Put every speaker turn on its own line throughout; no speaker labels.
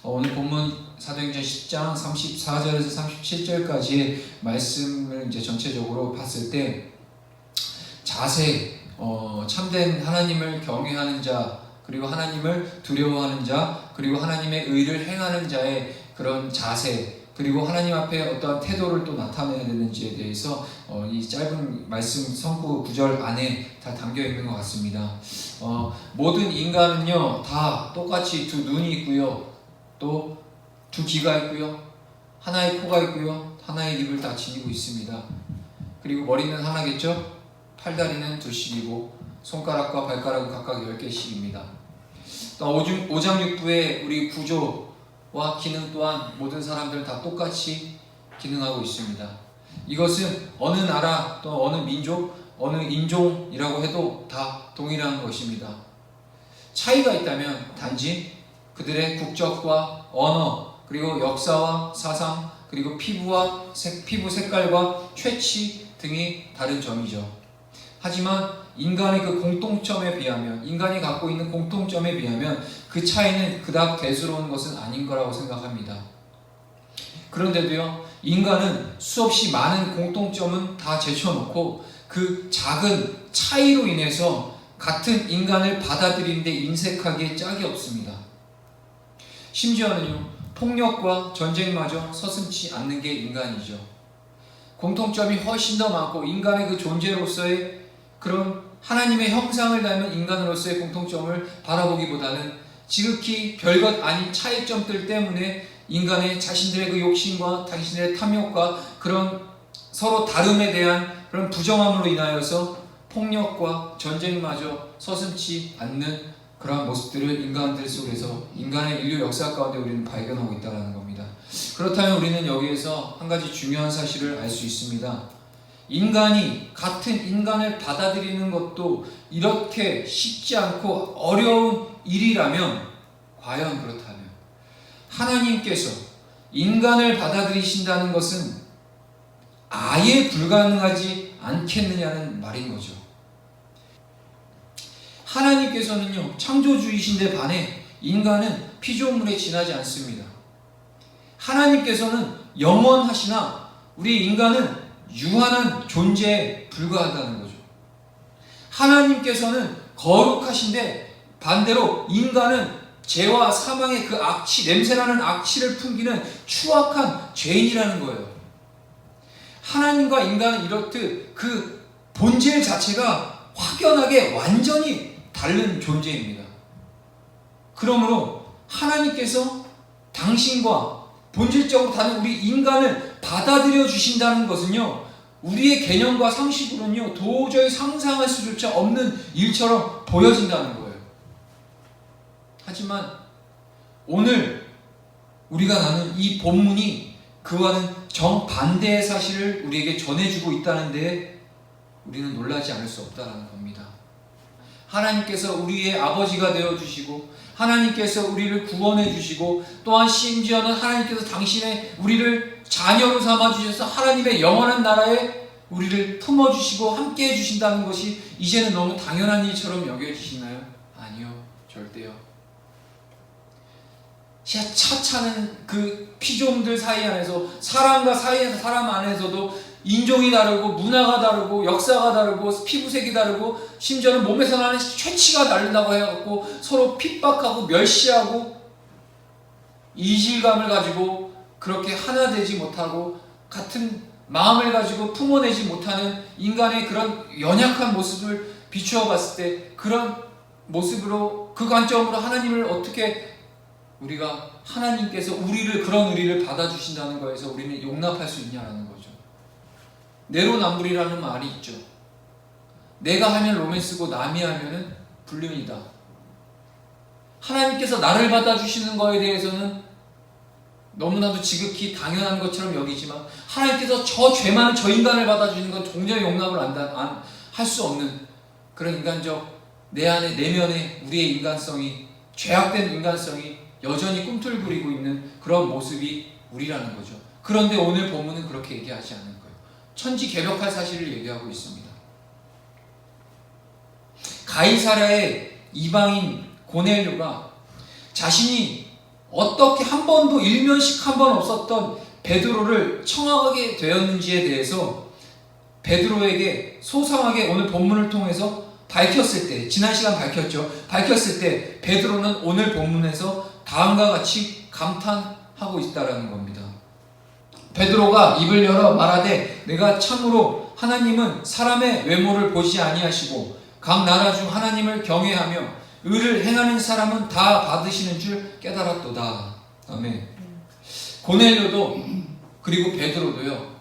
오늘 본문 사도행전 10장 34절에서 37절까지의 말씀을 이제 전체적으로 봤을 때 자세, 참된 하나님을 경외하는 자, 그리고 하나님을 두려워하는 자, 그리고 하나님의 의를 행하는 자의 그런 자세, 그리고 하나님 앞에 어떠한 태도를 또 나타내야 되는지에 대해서 이 짧은 말씀 성구 구절 안에 다 담겨 있는 것 같습니다. 모든 인간은요 다 똑같이 두 눈이 있고요, 또 두 귀가 있고요, 하나의 코가 있고요, 하나의 입을 다 지니고 있습니다. 그리고 머리는 하나겠죠? 팔다리는 둘씩이고 손가락과 발가락은 각각 10개씩입니다. 또 오장육부의 우리 구조와 기능 또한 모든 사람들은 다 똑같이 기능하고 있습니다. 이것은 어느 나라 또 어느 민족, 어느 인종이라고 해도 다 동일한 것입니다. 차이가 있다면 단지 그들의 국적과 언어, 그리고 역사와 사상, 그리고 피부 색깔과 체취 등이 다른 점이죠. 하지만 인간의 그 공통점에 비하면, 인간이 갖고 있는 공통점에 비하면 그 차이는 그닥 대수로운 것은 아닌 거라고 생각합니다. 그런데도요, 인간은 수없이 많은 공통점은 다 제쳐놓고 그 작은 차이로 인해서 같은 인간을 받아들이는데 인색하기에 짝이 없습니다. 심지어는요, 폭력과 전쟁마저 서슴지 않는 게 인간이죠. 공통점이 훨씬 더 많고 인간의 그 존재로서의 그런 하나님의 형상을 닮은 인간으로서의 공통점을 바라보기보다는 지극히 별것 아닌 차이점들 때문에 인간의 자신들의 그 욕심과 자신들의 탐욕과 그런 서로 다름에 대한 그런 부정함으로 인하여서 폭력과 전쟁마저 서슴지 않는 그러한 모습들을 인간들 속에서, 인간의 인류 역사 가운데 우리는 발견하고 있다는 겁니다. 그렇다면 우리는 여기에서 한 가지 중요한 사실을 알 수 있습니다. 인간이 같은 인간을 받아들이는 것도 이렇게 쉽지 않고 어려운 일이라면, 과연 그렇다면 하나님께서 인간을 받아들이신다는 것은 아예 불가능하지 않겠느냐는 말인 거죠. 하나님께서는요, 창조주이신데 반해 인간은 피조물에 지나지 않습니다. 하나님께서는 영원하시나 우리 인간은 유한한 존재에 불과하다는 거죠. 하나님께서는 거룩하신데 반대로 인간은 죄와 사망의 그 악취, 냄새나는 악취를 풍기는 추악한 죄인이라는 거예요. 하나님과 인간은 이렇듯 그 본질 자체가 확연하게 완전히 다른 존재입니다. 그러므로 하나님께서 당신과 본질적으로 다른 우리 인간을 받아들여 주신다는 것은요, 우리의 개념과 상식으로는요 도저히 상상할 수조차 없는 일처럼 보여진다는 거예요. 하지만 오늘 우리가 나눈 이 본문이 그와는 정반대의 사실을 우리에게 전해주고 있다는 데 우리는 놀라지 않을 수 없다는 겁니다. 하나님께서 우리의 아버지가 되어주시고, 하나님께서 우리를 구원해 주시고, 또한 심지어는 하나님께서 당신의 우리를 자녀로 삼아주셔서 하나님의 영원한 나라에 우리를 품어주시고 함께 해주신다는 것이 이제는 너무 당연한 일처럼 여겨지시나요? 아니요, 절대요. 차차는 그 피조물들 사이 안에서, 사람과 사람 안에서도 인종이 다르고 문화가 다르고 역사가 다르고 피부색이 다르고 심지어는 몸에서 나는 체취가 다르다고 해갖고 서로 핍박하고 멸시하고 이질감을 가지고 그렇게 하나 되지 못하고 같은 마음을 가지고 품어내지 못하는 인간의 그런 연약한 모습을 비추어 봤을 때, 그런 모습으로, 그 관점으로 하나님을 어떻게 우리가, 하나님께서 그런 우리를 받아주신다는 거에서 우리는 용납할 수 있냐라는 거죠. 내로남불이라는 말이 있죠. 내가 하면 로맨스고 남이 하면은 불륜이다. 하나님께서 나를 받아주시는 거에 대해서는 너무나도 지극히 당연한 것처럼 여기지만 하나님께서 저 죄 많은 저 인간을 받아주시는 건 도저히 용납을 할 수 없는 그런 인간적, 내 안에 내면에 우리의 인간성이, 죄악된 인간성이 여전히 꿈틀거리고 있는 그런 모습이 우리라는 거죠. 그런데 오늘 본문은 그렇게 얘기하지 않는 거예요. 천지개벽할 사실을 얘기하고 있습니다. 가이사랴의 이방인 고넬료가 자신이 어떻게 한 번도 일면식 한 번 없었던 베드로를 청하게 되었는지에 대해서 베드로에게 소상하게 오늘 본문을 통해서 밝혔을 때, 지난 시간 밝혔죠. 밝혔을 때 베드로는 오늘 본문에서 다음과 같이 감탄하고 있다라는 겁니다. 베드로가 입을 열어 말하되 내가 참으로 하나님은 사람의 외모를 보지 아니하시고 각 나라 중 하나님을 경외하며 의를 행하는 사람은 다 받으시는 줄 깨달았도다. 아멘. 고넬료도 그리고 베드로도요,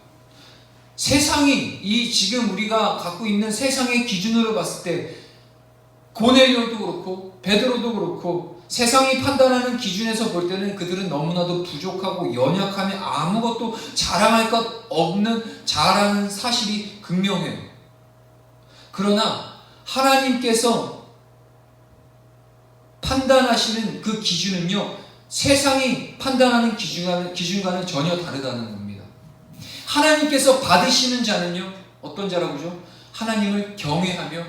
세상이 이 지금 우리가 갖고 있는 세상의 기준으로 봤을 때 고넬료도 그렇고 베드로도 그렇고 세상이 판단하는 기준에서 볼 때는 그들은 너무나도 부족하고 연약하며 아무것도 자랑할 것 없는 자라는 사실이 극명해요. 그러나 하나님께서 판단하시는 그 기준은요, 세상이 판단하는 기준과는 전혀 다르다는 겁니다. 하나님께서 받으시는 자는요, 어떤 자라고죠? 하나님을 경외하며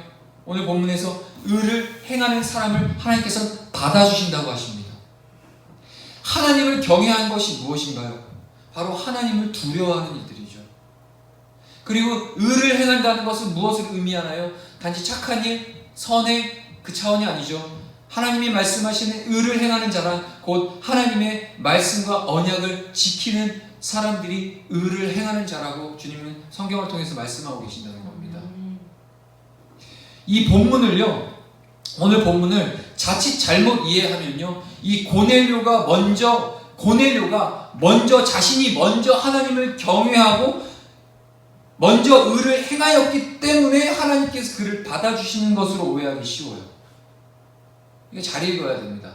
오늘 본문에서 의를 행하는 사람을 하나님께서는 받아주신다고 하십니다. 하나님을 경외하는 것이 무엇인가요? 바로 하나님을 두려워하는 일들이죠. 그리고 의를 행한다는 것은 무엇을 의미하나요? 단지 착한 일, 선의 그 차원이 아니죠. 하나님이 말씀하시는 의를 행하는 자란 곧 하나님의 말씀과 언약을 지키는 사람들이 의를 행하는 자라고 주님은 성경을 통해서 말씀하고 계신다는 겁니다. 이 본문을요, 오늘 본문을 자칫 잘못 이해하면요, 이 고넬료가 먼저 자신이 먼저 하나님을 경외하고 먼저 의를 행하였기 때문에 하나님께서 그를 받아주시는 것으로 오해하기 쉬워요. 이게 잘 읽어야 됩니다.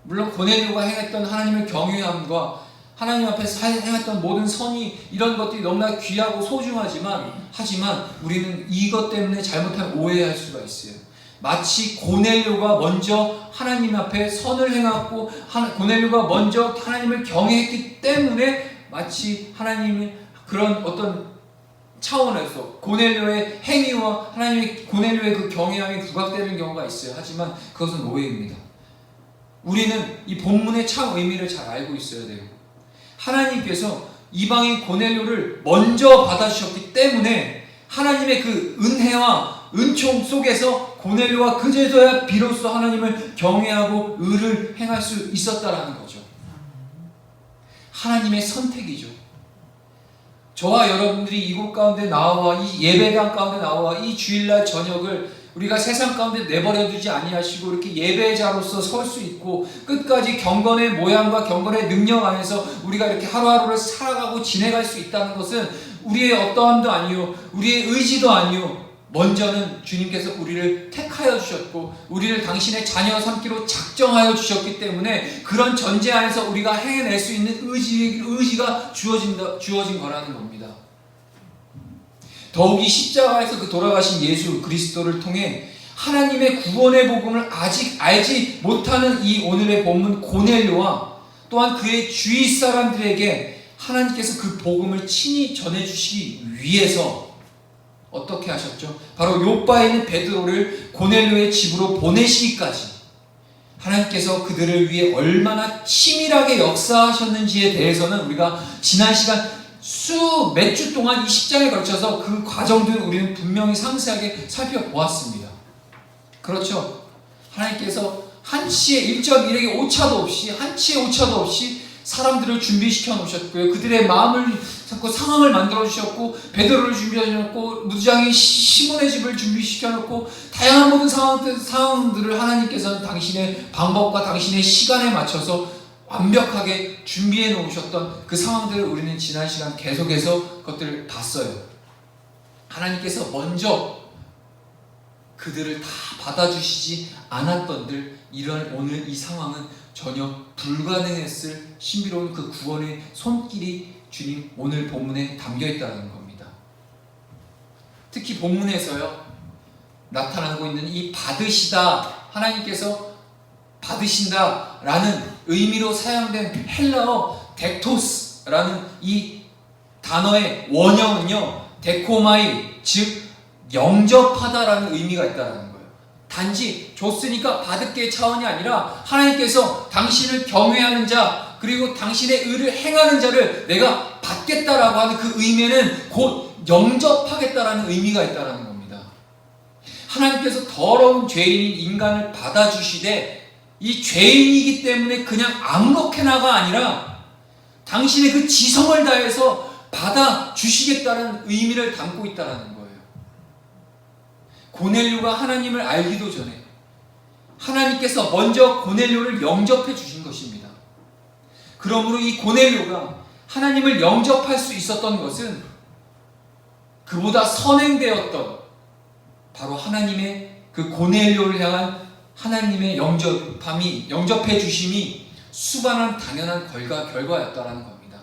물론 고넬료가 행했던 하나님을 경외함과 하나님 앞에서 행했던 모든 선이 이런 것들이 너무나 귀하고 소중하지만 우리는 이것 때문에 잘못하면 오해할 수가 있어요. 마치 고넬료가 먼저 하나님 앞에 선을 행했고 고넬료가 먼저 하나님을 경외했기 때문에 마치 하나님의 그런 어떤 차원에서 고넬료의 행위와 하나님의 고넬료의 그 경외함이 부각되는 경우가 있어요. 하지만 그것은 오해입니다. 우리는 이 본문의 참 의미를 잘 알고 있어야 돼요. 하나님께서 이방인 고넬료를 먼저 받아주셨기 때문에 하나님의 그 은혜와 은총 속에서 고넬료와 그제서야 비로소 하나님을 경외하고 의를 행할 수 있었다라는 거죠. 하나님의 선택이죠. 저와 여러분들이 이곳 가운데 나와 이 예배당 가운데 나와 이 주일날 저녁을 우리가 세상 가운데 내버려두지 아니하시고 이렇게 예배자로서 설 수 있고 끝까지 경건의 모양과 경건의 능력 안에서 우리가 이렇게 하루하루를 살아가고 지내갈 수 있다는 것은 우리의 어떠함도 아니요, 우리의 의지도 아니요, 먼저는 주님께서 우리를 택하여 주셨고 우리를 당신의 자녀 삼기로 작정하여 주셨기 때문에 그런 전제 안에서 우리가 해낼 수 있는 의지가 주어진 거라는 겁니다. 더욱이 십자가에서 그 돌아가신 예수 그리스도를 통해 하나님의 구원의 복음을 아직 알지 못하는 이 오늘의 본문 고넬료와 또한 그의 주위 사람들에게 하나님께서 그 복음을 친히 전해주시기 위해서 어떻게 하셨죠? 바로 요바에 있는 베드로를 고넬료의 집으로 보내시기까지 하나님께서 그들을 위해 얼마나 치밀하게 역사하셨는지에 대해서는 우리가 지난 시간 몇 주 동안 이 10장에 걸쳐서 그 과정들을 우리는 분명히 상세하게 살펴보았습니다. 그렇죠? 하나님께서 한치의 1.1에게 오차도 없이 한치의 오차도 없이 사람들을 준비시켜 놓으셨고요. 그들의 마음을 잡고 상황을 만들어 주셨고 베드로를 준비해 주셨고 무장의 시몬의 집을 준비시켜 놓고 다양한 모든 상황들을 하나님께서는 당신의 방법과 당신의 시간에 맞춰서 완벽하게 준비해 놓으셨던 그 상황들을 우리는 지난 시간 계속해서 그것들을 봤어요. 하나님께서 먼저 그들을 다 받아주시지 않았던들 이런 오늘 이 상황은 전혀 불가능했을 신비로운 그 구원의 손길이 주님 오늘 본문에 담겨있다는 겁니다. 특히 본문에서요 나타나고 있는 이 받으시다, 하나님께서 받으신다라는 의미로 사용된 헬라어 덱토스라는 이 단어의 원형은요 데코마이, 즉 영접하다라는 의미가 있다는 거예요. 단지 줬으니까 받을 게 차원이 아니라 하나님께서 당신을 경외하는 자 그리고 당신의 의를 행하는 자를 내가 받겠다라고 하는 그 의미에는 곧 영접하겠다라는 의미가 있다라는 겁니다. 하나님께서 더러운 죄인인 인간을 받아주시되 이 죄인이기 때문에 그냥 아무렇게나가 아니라 당신의 그 지성을 다해서 받아주시겠다는 의미를 담고 있다는 거예요. 고넬료가 하나님을 알기도 전에 하나님께서 먼저 고넬료를 영접해 주신 것입니다. 그러므로 이 고넬료가 하나님을 영접할 수 있었던 것은 그보다 선행되었던 바로 하나님의 그 고넬료를 향한 하나님의 영접해 주심이 수반한 당연한 결과였다라는 겁니다.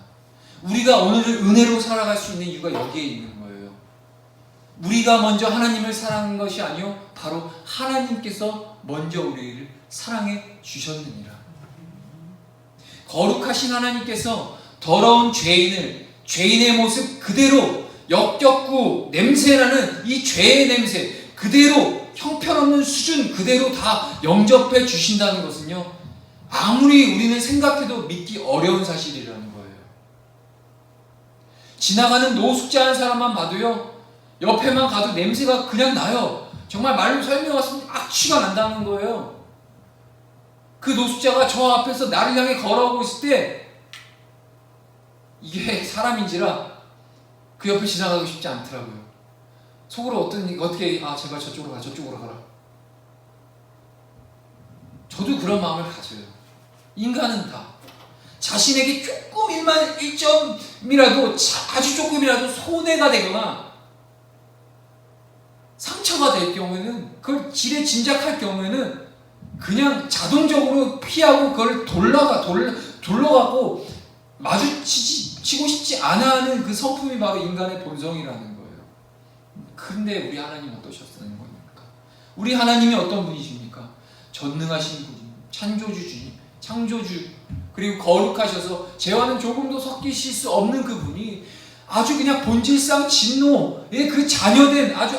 우리가 오늘을 은혜로 살아갈 수 있는 이유가 여기에 있는 거예요. 우리가 먼저 하나님을 사랑한 것이 아니요 바로 하나님께서 먼저 우리를 사랑해 주셨느니라. 거룩하신 하나님께서 더러운 죄인의 모습 그대로 역겹고 냄새나는 이 죄의 냄새 그대로 형편없는 수준 그대로 다 영접해 주신다는 것은요 아무리 우리는 생각해도 믿기 어려운 사실이라는 거예요. 지나가는 노숙자한 사람만 봐도요 옆에만 가도 냄새가 그냥 나요. 정말 말로 설명하시면 악취가 난다는 거예요. 그 노숙자가 저 앞에서 나를 향해 걸어오고 있을 때 이게 사람인지라 그 옆을 지나가고 싶지 않더라고요. 속으로 어떻게 제발 저쪽으로 가라. 저도 그런 마음을 가져요. 인간은 다 자신에게 조금 1점이라도 아주 조금이라도 손해가 되거나 상처가 될 경우에는 그걸 지레 짐작할 경우에는 그냥 자동적으로 피하고 그걸 돌러가고 마주치고 싶지 않아 하는 그 성품이 바로 인간의 본성이라는 거예요. 근데 우리 하나님 어떠셨다는 겁니까? 우리 하나님이 어떤 분이십니까? 전능하신 분이 창조주 그리고 거룩하셔서 죄와는 조금도 섞이실 수 없는 그분이 아주 그냥 본질상 진노의 그 자녀된 아주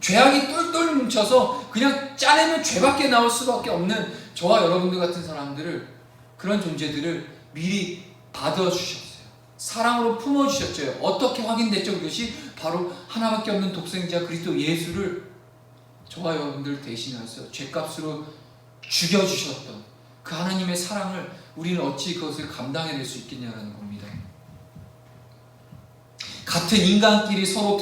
죄악이 똘똘 뭉쳐서 그냥 짜내면 죄밖에 나올 수밖에 없는 저와 여러분들 같은 사람들을 그런 존재들을 미리 받아주셨어요. 사랑으로 품어주셨죠. 어떻게 확인됐죠? 그것이 바로 하나밖에 없는 독생자 그리스도 예수를 저와 여러분들 대신하셔서 죄값으로 죽여주셨던 그 하나님의 사랑을 우리는 어찌 그것을 감당해낼 수 있겠냐는 겁니다. 같은 인간끼리 서로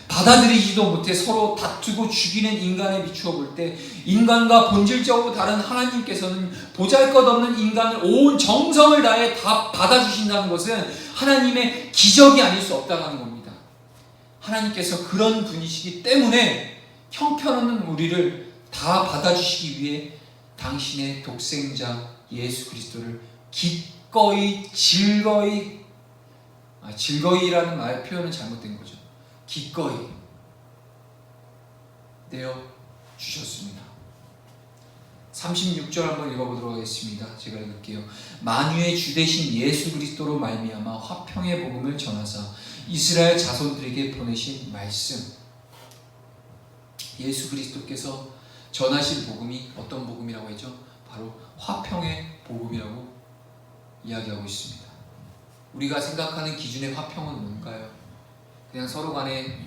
받아들이지도 못해 서로 다투고 죽이는 인간에 비추어 볼 때 인간과 본질적으로 다른 하나님께서는 보잘것없는 인간을 온 정성을 다해 다 받아주신다는 것은 하나님의 기적이 아닐 수 없다는 겁니다. 하나님께서 그런 분이시기 때문에 형편없는 우리를 다 받아주시기 위해 당신의 독생자 예수 그리스도를 기꺼이 즐거이라는 말 표현은 잘못된 거죠. 기꺼이 내어 주셨습니다. 36절 한번 읽어보도록 하겠습니다. 제가 읽을게요. 만유의 주 되신 예수 그리스도로 말미암아 화평의 복음을 전하사 이스라엘 자손들에게 보내신 말씀. 예수 그리스도께서 전하신 복음이 어떤 복음이라고 했죠? 바로 화평의 복음이라고 이야기하고 있습니다. 우리가 생각하는 기준의 화평은 뭔가요? 그냥 서로 간에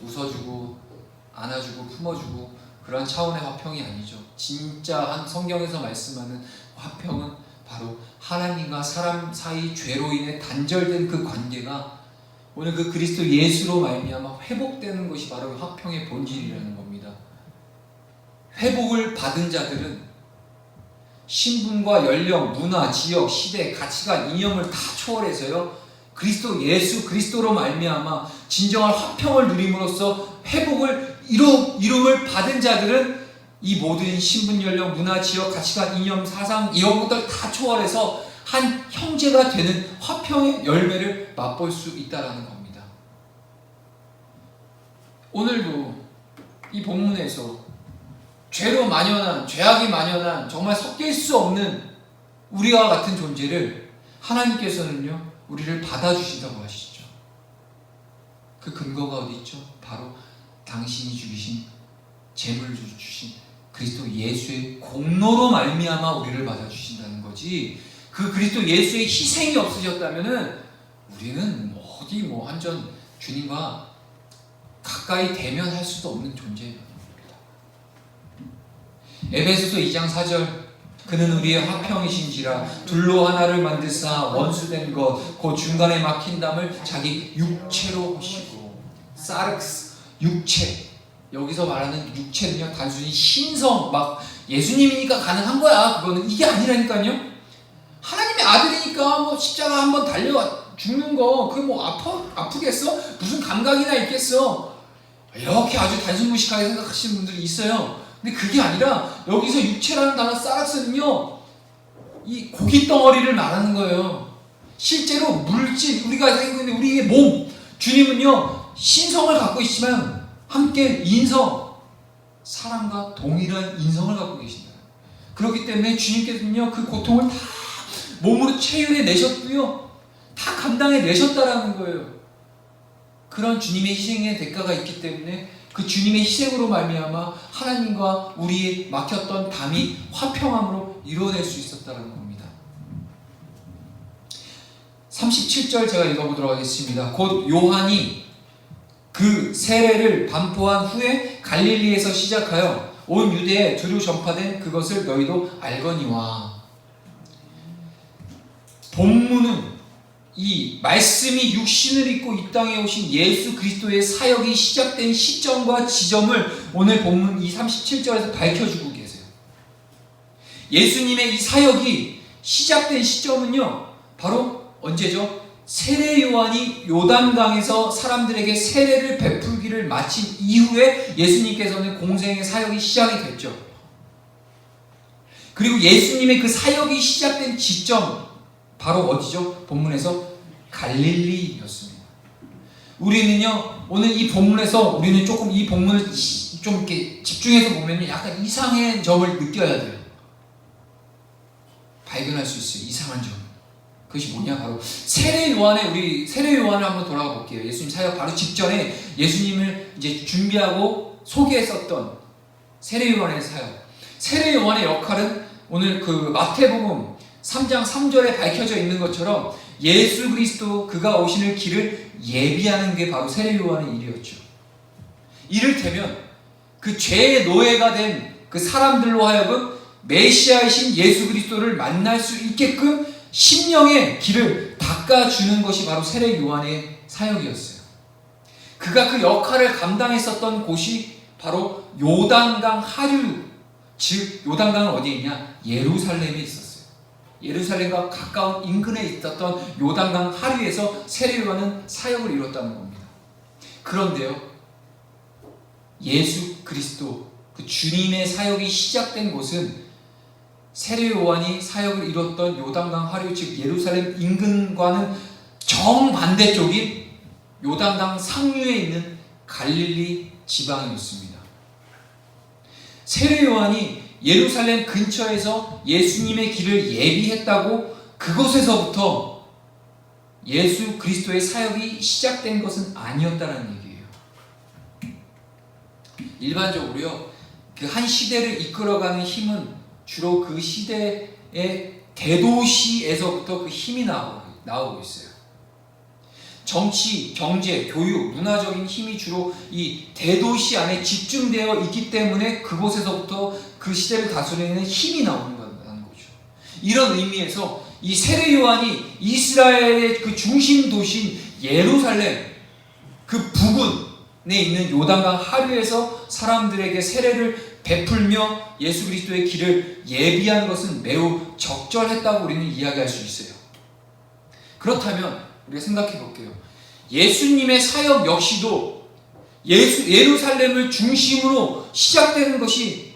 웃어주고 안아주고 품어주고 그러한 차원의 화평이 아니죠. 진짜 성경에서 말씀하는 화평은 바로 하나님과 사람 사이 죄로 인해 단절된 그 관계가 오늘 그 그리스도 예수로 말미암아 회복되는 것이 바로 화평의 본질이라는 겁니다. 회복을 받은 자들은 신분과 연령, 문화, 지역, 시대, 가치관, 이념을 다 초월해서요 그리스도 예수 그리스도로 말미암아 진정한 화평을 누림으로써 회복을 이룸을 받은 자들은 이 모든 신분, 연령, 문화, 지역, 가치관, 이념, 사상 이런 것들 다 초월해서 한 형제가 되는 화평의 열매를 맛볼 수 있다는 겁니다. 오늘도 이 본문에서 죄악이 만연한 정말 섞일 수 없는 우리와 같은 존재를 하나님께서는요 우리를 받아주신다고 하시죠. 그 근거가 어디 있죠? 바로 당신이 죽이신 제물을 주신 그리스도 예수의 공로로 말미암아 우리를 맞아주신다는 거지, 그 그리스도 예수의 희생이 없으셨다면은 우리는 어디 완전 주님과 가까이 대면할 수도 없는 존재입니다. 에베소서 2장 4절, 그는 우리의 화평이신지라 둘로 하나를 만드사 원수된 것 곧 중간에 막힌 담을 자기 육체로 하시고. 사르크스, 육체. 여기서 말하는 육체는요, 단순히 신성, 예수님이니까 가능한 거야. 그거는 이게 아니라니까요. 하나님의 아들이니까 십자가 한번 달려 죽는 거, 그게 아프겠어? 무슨 감각이나 있겠어? 이렇게 아주 단순무식하게 생각하시는 분들이 있어요. 근데 그게 아니라 여기서 육체라는 단어 사르스는요, 이 고기 덩어리를 말하는 거예요. 실제로 물질, 우리가 생기고 있는 우리의 몸, 주님은요 신성을 갖고 있지만 함께 인성, 사람과 동일한 인성을 갖고 계신다. 그렇기 때문에 주님께서는요 그 고통을 다 몸으로 체휼해 내셨고요, 다 감당해 내셨다라는 거예요. 그런 주님의 희생의 대가가 있기 때문에 그 주님의 희생으로 말미암아 하나님과 우리의 막혔던 담이 화평함으로 이루어낼 수 있었다는 겁니다. 37절 제가 읽어보도록 하겠습니다. 곧 요한이 그 세례를 반포한 후에 갈릴리에서 시작하여 온 유대에 두루 전파된 그것을 너희도 알거니와. 본문은 이 말씀이 육신을 입고 이 땅에 오신 예수 그리스도의 사역이 시작된 시점과 지점을 오늘 본문 이 37절에서 밝혀주고 계세요. 예수님의 이 사역이 시작된 시점은요 바로 언제죠? 세례 요한이 요단강에서 사람들에게 세례를 베풀기를 마친 이후에 예수님께서는 공생의 사역이 시작이 됐죠. 그리고 예수님의 그 사역이 시작된 지점 바로 어디죠? 본문에서 갈릴리였습니다. 우리는요 오늘 이 본문에서 우리는 조금 이 본문을 좀 이렇게 집중해서 보면 약간 이상한 점을 느껴야 돼요. 발견할 수 있어요. 이상한 점. 그것이 뭐냐? 바로 세례 요한을 한번 돌아가 볼게요. 예수님 사역 바로 직전에 예수님을 이제 준비하고 소개했었던 세례 요한의 사역. 세례 요한의 역할은 오늘 그 마태복음 3장 3절에 밝혀져 있는 것처럼 예수 그리스도 그가 오시는 길을 예비하는 게 바로 세례 요한의 일이었죠. 이를테면 그 죄의 노예가 된 그 사람들로 하여금 메시아이신 예수 그리스도를 만날 수 있게끔 심령의 길을 닦아주는 것이 바로 세례 요한의 사역이었어요. 그가 그 역할을 감당했었던 곳이 바로 요단강 하류, 즉 요단강은 어디에 있냐? 예루살렘에 있었어요. 예루살렘과 가까운 인근에 있었던 요단강 하류에서 세례 요한은 사역을 이뤘다는 겁니다. 그런데요, 예수 그리스도 그 주님의 사역이 시작된 곳은 세례 요한이 사역을 이뤘던 요단강 하류, 즉 예루살렘 인근과는 정반대쪽인 요단강 상류에 있는 갈릴리 지방이었습니다. 세례 요한이 예루살렘 근처에서 예수님의 길을 예비했다고 그곳에서부터 예수 그리스도의 사역이 시작된 것은 아니었다는 얘기예요. 일반적으로요, 그 한 시대를 이끌어가는 힘은 주로 그 시대의 대도시에서부터 그 힘이 나오고 있어요. 정치, 경제, 교육, 문화적인 힘이 주로 이 대도시 안에 집중되어 있기 때문에 그곳에서부터 그 시대를 다스리는 힘이 나오는 거죠. 이런 의미에서 이 세례 요한이 이스라엘의 그 중심 도시인 예루살렘 그 부근에 있는 요단강 하류에서 사람들에게 세례를 베풀며 예수 그리스도의 길을 예비한 것은 매우 적절했다고 우리는 이야기할 수 있어요. 그렇다면 우리가 생각해 볼게요. 예수님의 사역 역시도 예루살렘을 중심으로 시작되는 것이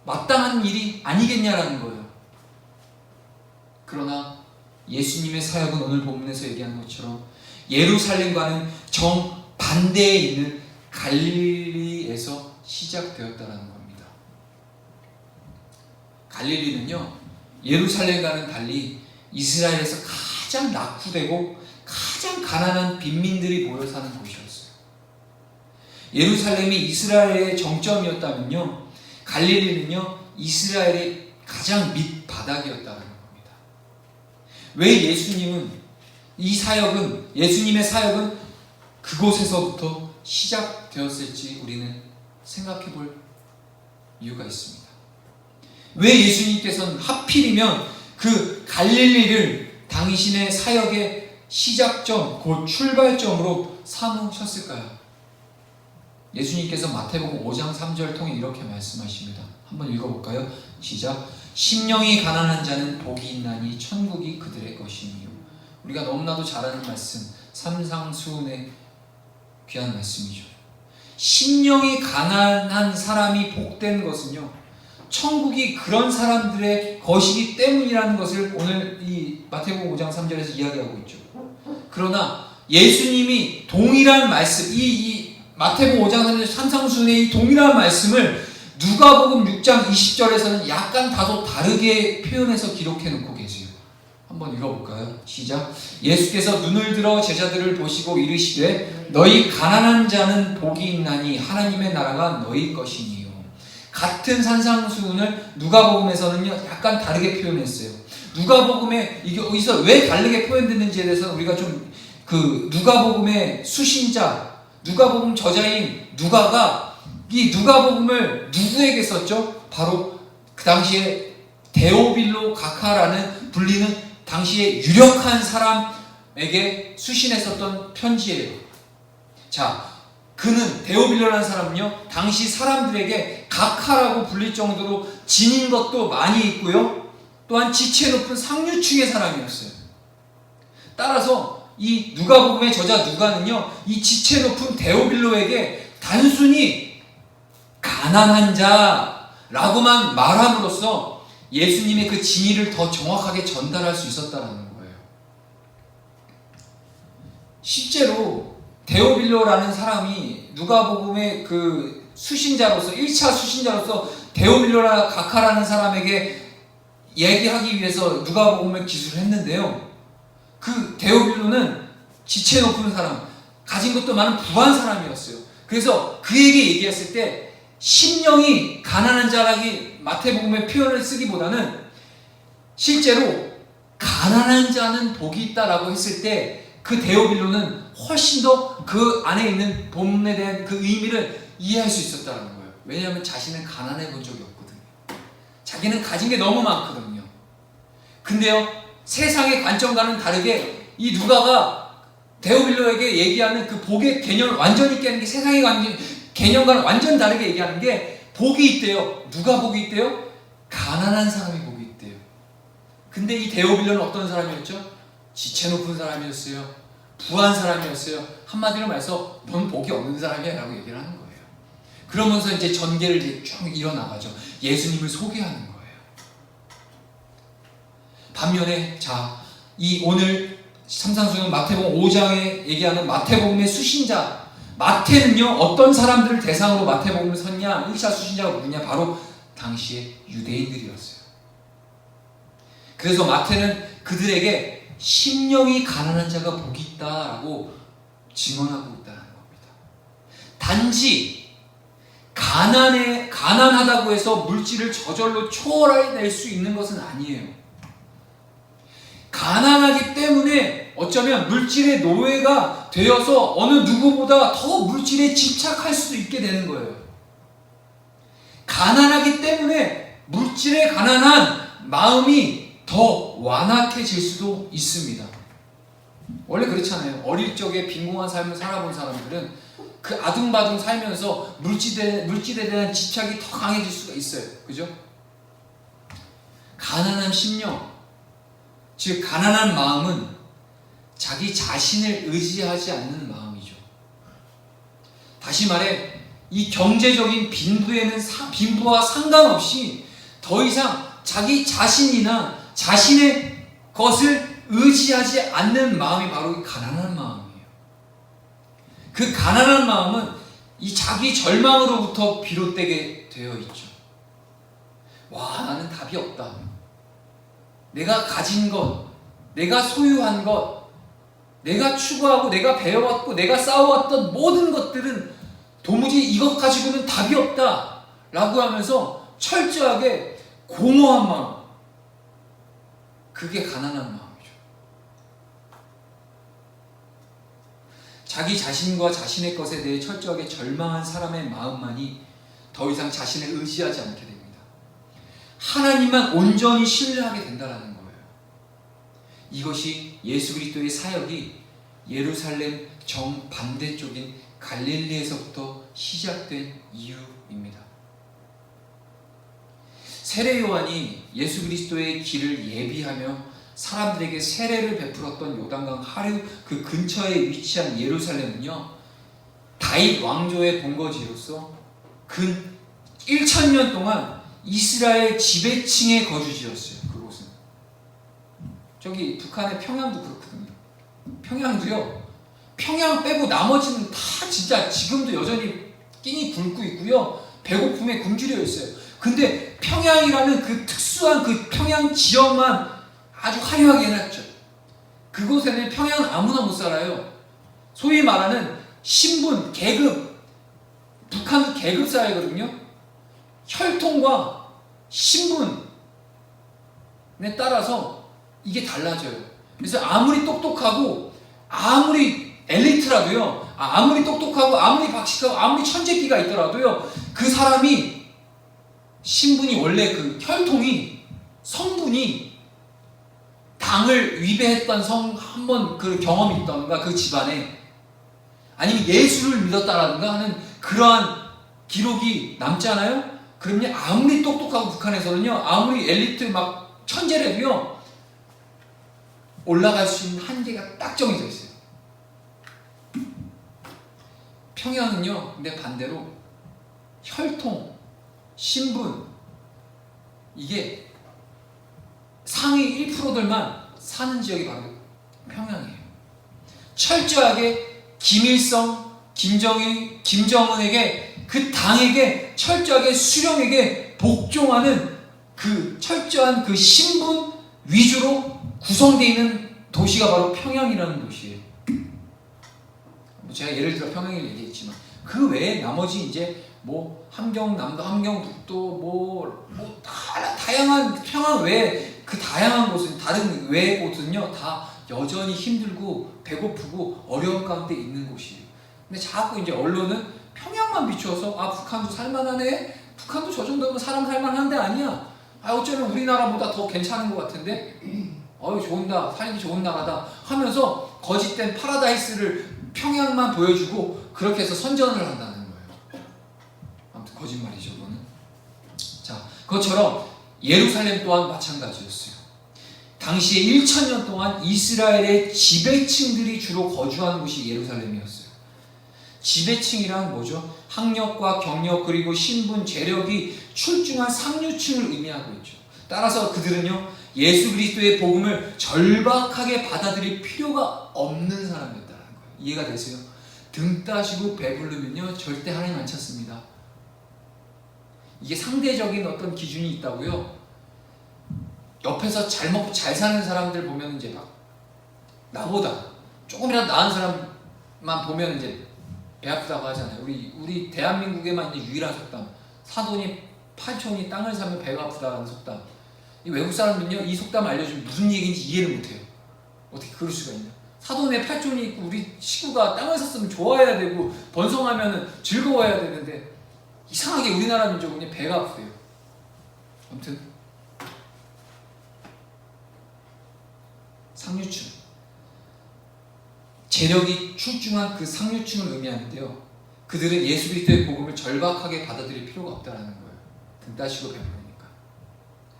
마땅한 일이 아니겠냐라는 거예요. 그러나 예수님의 사역은 오늘 본문에서 얘기하는 것처럼 예루살렘과는 정반대에 있는 갈릴리에서 시작되었다는 겁니다. 갈릴리는요, 예루살렘과는 달리 이스라엘에서 가장 낙후되고 가장 가난한 빈민들이 모여 사는 곳이었어요. 예루살렘이 이스라엘의 정점이었다면요, 갈릴리는요 이스라엘의 가장 밑바닥이었다는 겁니다. 왜 예수님의 사역은 그곳에서부터 시작되었을지 우리는 생각해 볼 이유가 있습니다. 왜 예수님께서는 하필이면 그 갈릴리를 당신의 사역의 시작점, 곧 출발점으로 삼으셨을까요? 예수님께서 마태복음 5장 3절 통해 이렇게 말씀하십니다. 한번 읽어볼까요? 시작. 심령이 가난한 자는 복이 있나니 천국이 그들의 것이니요. 우리가 너무나도 잘 아는 말씀, 삼상수훈의 귀한 말씀이죠. 심령이 가난한 사람이 복된 것은요, 천국이 그런 사람들의 것이기 때문이라는 것을 오늘 이 마태복음 5장 3절에서 이야기하고 있죠. 그러나 예수님이 동일한 말씀, 이 마태복음 5장 3절 삼상수훈의 이 동일한 말씀을 누가복음 6장 20절에서는 약간 다소 다르게 표현해서 기록해 놓고 계세요. 한번 읽어볼까요? 시작. 예수께서 눈을 들어 제자들을 보시고 이르시되 너희 가난한 자는 복이 있나니 하나님의 나라가 너희 것이니요. 같은 산상수훈을 누가복음에서는요 약간 다르게 표현했어요. 누가복음에 이게 여기서 왜 다르게 표현됐는지에 대해서 우리가 좀 그 누가복음의 수신자, 누가복음 저자인 누가가 이 누가복음을 누구에게 썼죠? 바로 그 당시에 데오빌로 가카라는 불리는 당시에 유력한 사람에게 수신했었던 편지예요. 자, 그는 데오빌로라는 사람은요 당시 사람들에게 가카라고 불릴 정도로 지닌 것도 많이 있고요, 또한 지체 높은 상류층의 사람이었어요. 따라서 이 누가복음의 저자 누가는요 이 지체 높은 데오빌로에게 단순히 가난한 자라고만 말함으로써 예수님의 그 진의를 더 정확하게 전달할 수 있었다는 거예요. 실제로 데오빌로라는 사람이 누가복음의 그 수신자로서 1차 수신자로서 데오빌로라 가카라는 사람에게 얘기하기 위해서 누가복음을 기술했는데요, 그 데오빌로는 지체 높은 사람, 가진 것도 많은 부한 사람이었어요. 그래서 그에게 얘기했을 때 심령이 가난한 자라기 마태복음의 표현을 쓰기보다는 실제로 가난한 자는 복이 있다라고 했을 때 그 데오빌로는 훨씬 더 그 안에 있는 본문에 대한 그 의미를 이해할 수 있었다는 거예요. 왜냐하면 자신은 가난해 본 적이 없거든요. 자기는 가진 게 너무 많거든요. 근데요 세상의 관점과는 다르게 이 누가가 데오빌로에게 얘기하는 그 복의 개념을 완전히 깨는 게 세상의 개념과는 완전 다르게 얘기하는 게 복이 있대요. 누가 복이 있대요? 가난한 사람이 복이 있대요. 근데 이 데오빌로는 어떤 사람이었죠? 지체 높은 사람이었어요. 부한 사람이었어요. 한마디로 말해서 넌 복이 없는 사람이야 라고 얘기를 하는 거예요. 그러면서 이제 전개를 이제 쭉 일어나가죠. 예수님을 소개하는 거예요. 반면에 이 오늘 삼상수훈 마태복음 5장에 얘기하는 마태복음의 수신자, 마태는요 어떤 사람들을 대상으로 마태복음을 썼냐? 1차 수신자가 누구냐? 바로 당시의 유대인들이었어요. 그래서 마태는 그들에게 심령이 가난한 자가 복이 있다라고 증언하고 있다는 겁니다. 단지 가난하다고 해서 물질을 저절로 초월해낼 수 있는 것은 아니에요. 가난하기 때문에 어쩌면 물질의 노예가 되어서 어느 누구보다 더 물질에 집착할 수도 있게 되는 거예요. 가난하기 때문에 물질에 가난한 마음이 더 완악해질 수도 있습니다. 원래 그렇잖아요. 어릴 적에 빈곤한 삶을 살아본 사람들은 그 아둥바둥 살면서 물질에 대한 집착이 더 강해질 수가 있어요. 그죠? 가난한 심령, 즉 가난한 마음은 자기 자신을 의지하지 않는 마음이죠. 다시 말해 이 경제적인 빈부와 상관없이 더 이상 자기 자신이나 자신의 것을 의지하지 않는 마음이 바로 이 가난한 마음이에요. 그 가난한 마음은 이 자기 절망으로부터 비롯되게 되어 있죠. 와, 나는 답이 없다. 내가 가진 것, 내가 소유한 것, 내가 추구하고 내가 배워왔고 내가 쌓아왔던 모든 것들은 도무지 이것 가지고는 답이 없다 라고 하면서 철저하게 공허한 마음, 그게 가난한 마음이죠. 자기 자신과 자신의 것에 대해 철저하게 절망한 사람의 마음만이 더 이상 자신을 의지하지 않게 됩니다. 하나님만 온전히 신뢰하게 된다는 거예요. 이것이 예수 그리스도의 사역이 예루살렘 정반대쪽인 갈릴리에서부터 시작된 이유입니다. 세례 요한이 예수 그리스도의 길을 예비하며 사람들에게 세례를 베풀었던 요단강 하류 그 근처에 위치한 예루살렘은요, 다윗 왕조의 본거지로서 근 1000년 동안 이스라엘 지배층의 거주지였어요. 그곳은. 저기 북한의 평양도 그렇거든요. 평양도요, 평양 빼고 나머지는 다 진짜 지금도 여전히 끼니 굶고 있고요, 배고픔에 굶주려 있어요. 근데 평양이라는 그 특수한 그 평양 지역만 아주 화려하게 해놨죠. 그곳에는 평양은 아무나 못 살아요. 소위 말하는 신분, 계급, 북한도 계급 사회거든요. 혈통과 신분에 따라서 이게 달라져요. 그래서 아무리 똑똑하고 아무리 엘리트라도요, 아무리 똑똑하고 아무리 박식하고 아무리 천재기가 있더라도요, 그 사람이 신분이 원래 그 혈통이, 성분이 당을 위배했던 한번 그 경험이 있다든가 그 집안에, 아니면 예수를 믿었다라든가 하는 그러한 기록이 남잖아요. 그러면 아무리 똑똑하고 북한에서는요, 아무리 엘리트 막 천재라도요, 올라갈 수 있는 한계가 딱 정해져 있어요. 평양은요, 근데 반대로 혈통, 신분, 이게 상위 1%들만 사는 지역이 바로 평양이에요. 철저하게 김일성, 김정일, 김정은에게, 그 당에게 철저하게 수령에게 복종하는 그 철저한 그 신분 위주로 구성되어 있는 도시가 바로 평양이라는 도시예요. 제가 예를 들어 평양을 얘기했지만 그 외에 나머지 이제 뭐 함경남도, 함경북도, 다양한 평양 외에 그 다양한 곳은, 다른 외의 곳은요, 다 여전히 힘들고 배고프고 어려운 가운데 있는 곳이에요. 근데 자꾸 이제 언론은 평양만 비추어서 북한도 살만하네, 북한도 저 정도면 사람 살만한 데 아니야, 어쩌면 우리나라보다 더 괜찮은 것 같은데, 좋은다, 살기 좋은 나라다 하면서 거짓된 파라다이스를 평양만 보여주고 그렇게 해서 선전을 한다는 거예요. 아무튼 거짓말이죠, 그거는. 자, 그것처럼 예루살렘 또한 마찬가지였어요. 당시에 1000년 동안 이스라엘의 지배층들이 주로 거주하는 곳이 예루살렘이었어요. 지배층이란 뭐죠? 학력과 경력 그리고 신분, 재력이 출중한 상류층을 의미하고 있죠. 따라서 그들은요, 예수 그리스도의 복음을 절박하게 받아들일 필요가 없는 사람이었다는 거예요. 이해가 되세요? 등 따시고 배부르면요, 절대 하나님 안 찾습니다. 이게 상대적인 어떤 기준이 있다고요. 옆에서 잘 먹고 잘 사는 사람들 보면 이제 막 나보다 조금이라도 나은 사람만 보면 이제 배 아프다고 하잖아요. 우리 대한민국에만 이제 유일한 속담, 사돈이 팔촌이 땅을 사면 배가 아프다라는 속담. 이 외국 사람들은요, 이 속담 알려주면 무슨 얘기인지 이해를 못해요. 어떻게 그럴 수가 있냐? 사돈의 팔촌이 있고 우리 식구가 땅을 샀으면 좋아해야 되고 번성하면 즐거워해야 되는데, 이상하게 우리나라 민족은 배가 아프대요. 아무튼 상류층, 재력이 출중한 그 상류층을 의미하는데요, 그들은 예수 그리스도의 복음을 절박하게 받아들일 필요가 없다는 거예요. 등 따시고 배부르니까,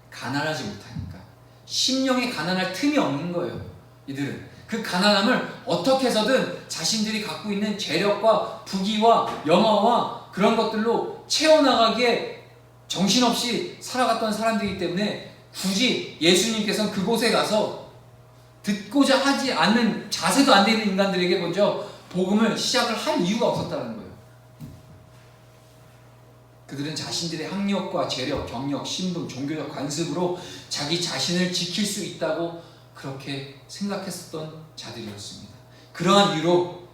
가난하지 못하니까, 심령에 가난할 틈이 없는 거예요. 이들은 그 가난함을 어떻게 해서든 자신들이 갖고 있는 재력과 부귀와 영화와 그런 것들로 채워나가기에 정신없이 살아갔던 사람들이기 때문에, 굳이 예수님께서는 그곳에 가서 듣고자 하지 않는, 자세도 안 되는 인간들에게 먼저 복음을 시작을 할 이유가 없었다는 거예요. 그들은 자신들의 학력과 재력, 경력, 신분, 종교적 관습으로 자기 자신을 지킬 수 있다고 그렇게 생각했었던 자들이었습니다. 그러한 이유로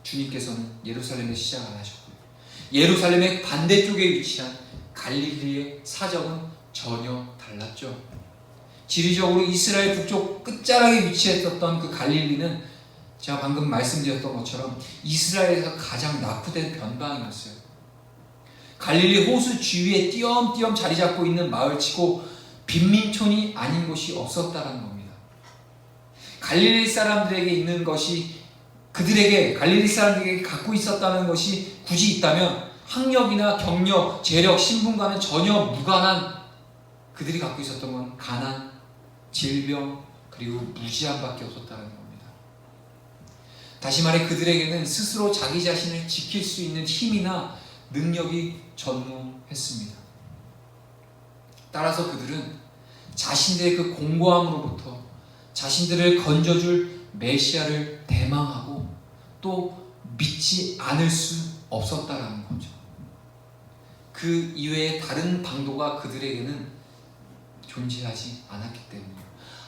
주님께서는 예루살렘에 시작 안 하셨고요. 예루살렘의 반대쪽에 위치한 갈릴리의 사정은 전혀 달랐죠. 지리적으로 이스라엘 북쪽 끝자락에 위치했었던 그 갈릴리는 제가 방금 말씀드렸던 것처럼 이스라엘에서 가장 낙후된 변방이었어요. 갈릴리 호수 주위에 띄엄띄엄 자리 잡고 있는 마을치고 빈민촌이 아닌 곳이 없었다는 겁니다. 갈릴리 사람들에게 있는 것이 갈릴리 사람들에게 갖고 있었다는 것이 굳이 있다면 학력이나 경력, 재력, 신분과는 전혀 무관한 그들이 갖고 있었던 건 가난, 질병, 그리고 무지함밖에 없었다는 겁니다. 다시 말해 그들에게는 스스로 자기 자신을 지킬 수 있는 힘이나 능력이 전무했습니다. 따라서 그들은 자신들의 그 공고함으로부터 자신들을 건져줄 메시아를 대망하고 또 믿지 않을 수 없었다라는 거죠. 그 이외의 다른 방도가 그들에게는 존재하지 않았기 때문이에요.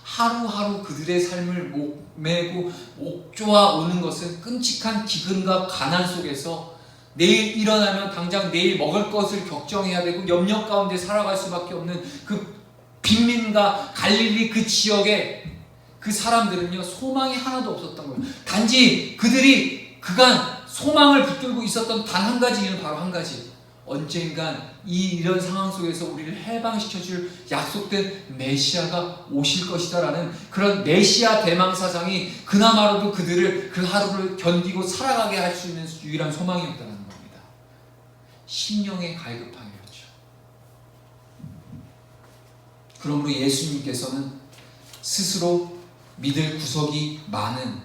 하루하루 그들의 삶을 목매고 옥조아 오는 것은 끔찍한 기근과 가난 속에서 내일 일어나면 당장 내일 먹을 것을 걱정해야 되고 염려 가운데 살아갈 수밖에 없는 그 빈민가 갈릴리 그 지역에 그 사람들은요 소망이 하나도 없었던 거예요. 단지 그들이 그간 소망을 붙들고 있었던 단 한 가지 일은 바로 한 가지, 언젠간 이런 상황 속에서 우리를 해방시켜줄 약속된 메시아가 오실 것이다라는 그런 메시아 대망 사상이 그나마로도 그들을 그 하루를 견디고 살아가게 할 수 있는 유일한 소망이었다는 겁니다. 심령의 갈급함이었죠. 그러므로 예수님께서는 스스로 믿을 구석이 많은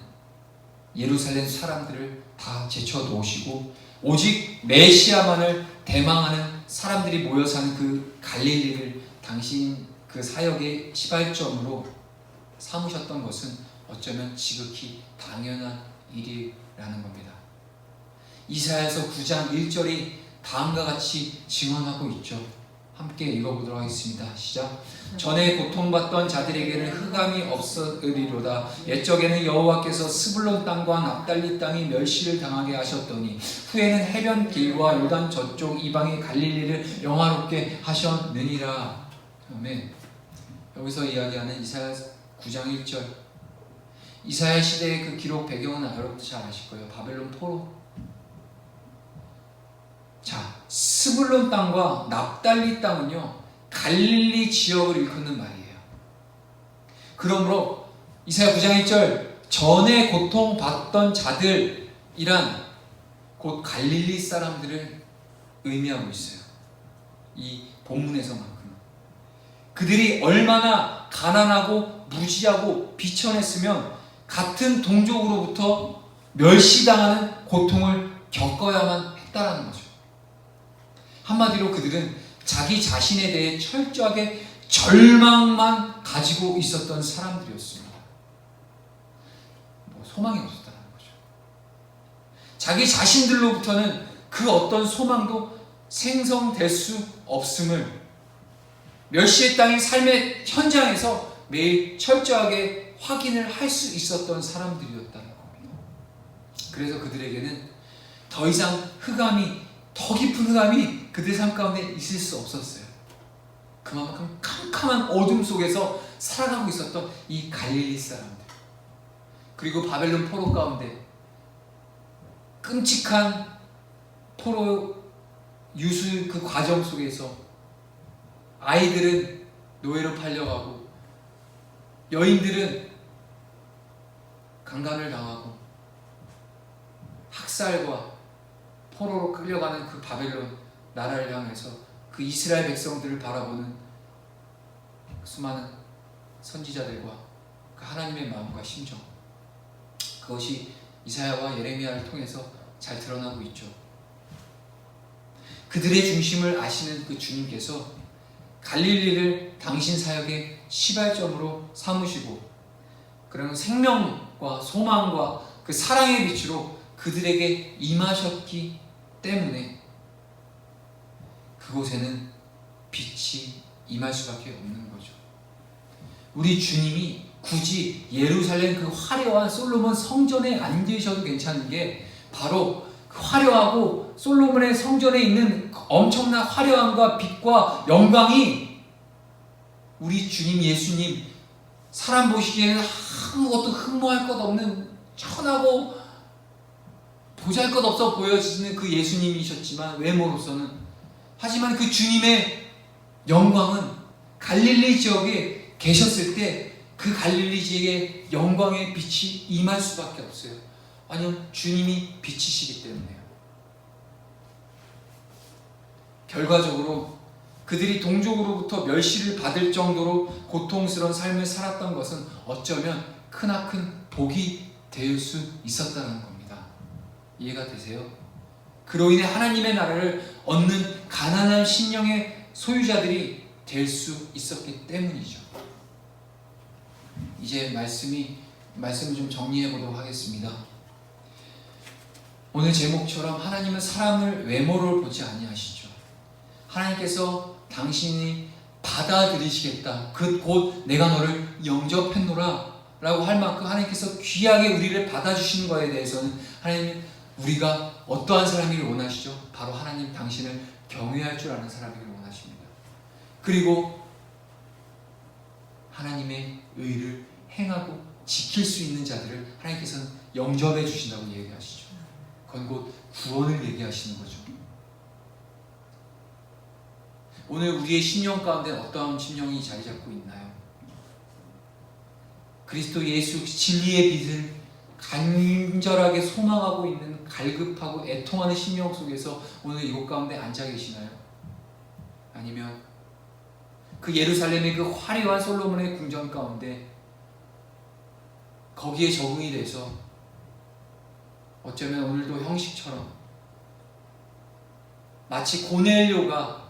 예루살렘 사람들을 다 제쳐놓으시고 오직 메시아만을 대망하는 사람들이 모여 사는 그 갈릴리를 당신 그 사역의 시발점으로 삼으셨던 것은 어쩌면 지극히 당연한 일이라는 겁니다. 이사야서 9장 1절이 다음과 같이 증언하고 있죠. 함께 읽어보도록 하겠습니다. 시작. 전에 고통받던 자들에게는 흑암이 없으리로다. 옛적에는 여호와께서 스불론 땅과 납달리 땅이 멸시를 당하게 하셨더니 후에는 해변 길과 요단 저쪽 이방의 갈릴리를 영화롭게 하셨느니라. 아멘. 여기서 이야기하는 이사야 9장 1절. 이사야 시대의 그 기록 배경은 여러분도 잘 아실 거예요. 바벨론 포로. 자, 스불론 땅과 납달리 땅은요 갈릴리 지역을 일컫는 말이에요. 그러므로 이사야 9장 1절 전에 고통받던 자들이란 곧 갈릴리 사람들을 의미하고 있어요. 이 본문에서만큼 그들이 얼마나 가난하고 무지하고 비천했으면 같은 동족으로부터 멸시당하는 고통을 겪어야만 했다라는 거죠. 한마디로 그들은 자기 자신에 대해 철저하게 절망만 가지고 있었던 사람들이었습니다. 소망이 없었다는 거죠. 자기 자신들로부터는 그 어떤 소망도 생성될 수 없음을 멸시의 땅인 삶의 현장에서 매일 철저하게 확인을 할 수 있었던 사람들이었다는 겁니다. 그래서 그들에게는 더 이상 더 깊은 흑암이 그들의 삶 가운데 있을 수 없었어요. 그만큼 캄캄한 어둠 속에서 살아가고 있었던 이 갈릴리 사람들, 그리고 바벨론 포로 가운데 끔찍한 포로 유수 그 과정 속에서 아이들은 노예로 팔려가고 여인들은 강간을 당하고 학살과 포로로 끌려가는 그 바벨론 나라를 향해서 그 이스라엘 백성들을 바라보는 수많은 선지자들과 그 하나님의 마음과 심정, 그것이 이사야와 예레미야를 통해서 잘 드러나고 있죠. 그들의 중심을 아시는 그 주님께서 갈릴리를 당신 사역의 시발점으로 삼으시고 그런 생명과 소망과 그 사랑의 빛으로 그들에게 임하셨기 때문에 그곳에는 빛이 임할 수밖에 없는 거죠. 우리 주님이 굳이 예루살렘 그 화려한 솔로몬 성전에 앉으셔도 괜찮은 게 바로 그 화려하고 솔로몬의 성전에 있는 엄청난 화려함과 빛과 영광이 우리 주님 예수님, 사람 보시기에는 아무것도 흠모할 것 없는 천하고 보잘것없어 보여지는 그 예수님이셨지만 외모로서는, 하지만 그 주님의 영광은 갈릴리 지역에 계셨을 때 그 갈릴리 지역의 영광의 빛이 임할 수밖에 없어요. 아니요, 주님이 빛이시기 때문에요. 결과적으로 그들이 동족으로부터 멸시를 받을 정도로 고통스러운 삶을 살았던 것은 어쩌면 크나큰 복이 될 수 있었다는 겁니다. 이해가 되세요? 그로 인해 하나님의 나라를 얻는 가난한 심령의 소유자들이 될 수 있었기 때문이죠. 이제 말씀을 좀 정리해 보도록 하겠습니다. 오늘 제목처럼 하나님은 사람을 외모를 보지 아니하시죠. 하나님께서 당신이 받아들이시겠다, 곧 내가 너를 영접했노라 라고 할 만큼 하나님께서 귀하게 우리를 받아주시는 것에 대해서는 하나님은 우리가 어떠한 사람이길 원하시죠? 바로 하나님 당신을 경외할 줄 아는 사람이길 원하십니다. 그리고 하나님의 의를 행하고 지킬 수 있는 자들을 하나님께서는 영접해 주신다고 얘기하시죠. 그건 곧 구원을 얘기하시는 거죠. 오늘 우리의 심령 가운데 어떠한 심령이 자리 잡고 있나요? 그리스도 예수 진리의 빛을 간절하게 소망하고 있는 갈급하고 애통하는 심령 속에서 오늘 이곳 가운데 앉아 계시나요? 아니면 그 예루살렘의 그 화려한 솔로몬의 궁전 가운데 거기에 적응이 돼서 어쩌면 오늘도 형식처럼 마치 고넬료가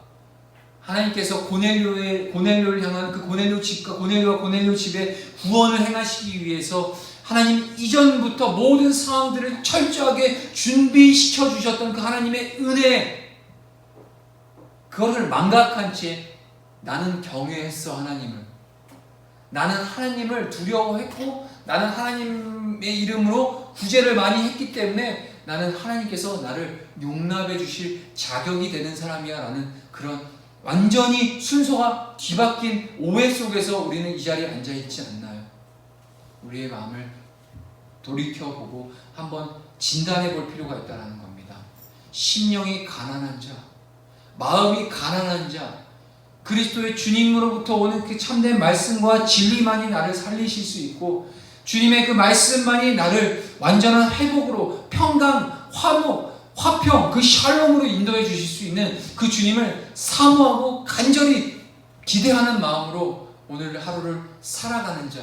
하나님께서 고넬료를 향한 그 고넬료 집과 고넬료와 고넬료 집의 구원을 행하시기 위해서 하나님 이전부터 모든 상황들을 철저하게 준비시켜 주셨던 그 하나님의 은혜, 그것을 망각한 채 나는 경외했어 하나님을. 나는 하나님을 두려워했고 나는 하나님의 이름으로 구제를 많이 했기 때문에 나는 하나님께서 나를 용납해 주실 자격이 되는 사람이야 라는 그런 완전히 순서가 뒤바뀐 오해 속에서 우리는 이 자리에 앉아있지 않나요? 우리의 마음을 돌이켜보고 한번 진단해 볼 필요가 있다는 겁니다. 심령이 가난한 자, 마음이 가난한 자, 그리스도의 주님으로부터 오는 그 참된 말씀과 진리만이 나를 살리실 수 있고 주님의 그 말씀만이 나를 완전한 회복으로 평강, 화목, 화평, 그 샬롬으로 인도해 주실 수 있는 그 주님을 사모하고 간절히 기대하는 마음으로 오늘 하루를 살아가는 자,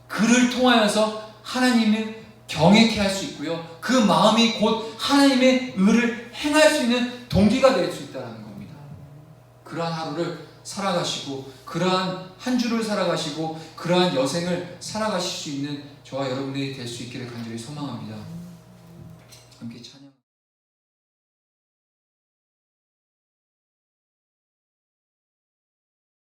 그를 통하여서 하나님을 경외케 할 수 있고요, 그 마음이 곧 하나님의 의를 행할 수 있는 동기가 될 수 있다는 겁니다. 그러한 하루를 살아가시고 그러한 한 주를 살아가시고 그러한 여생을 살아가실 수 있는 저와 여러분들이 될 수 있기를 간절히 소망합니다. 함께 찬양.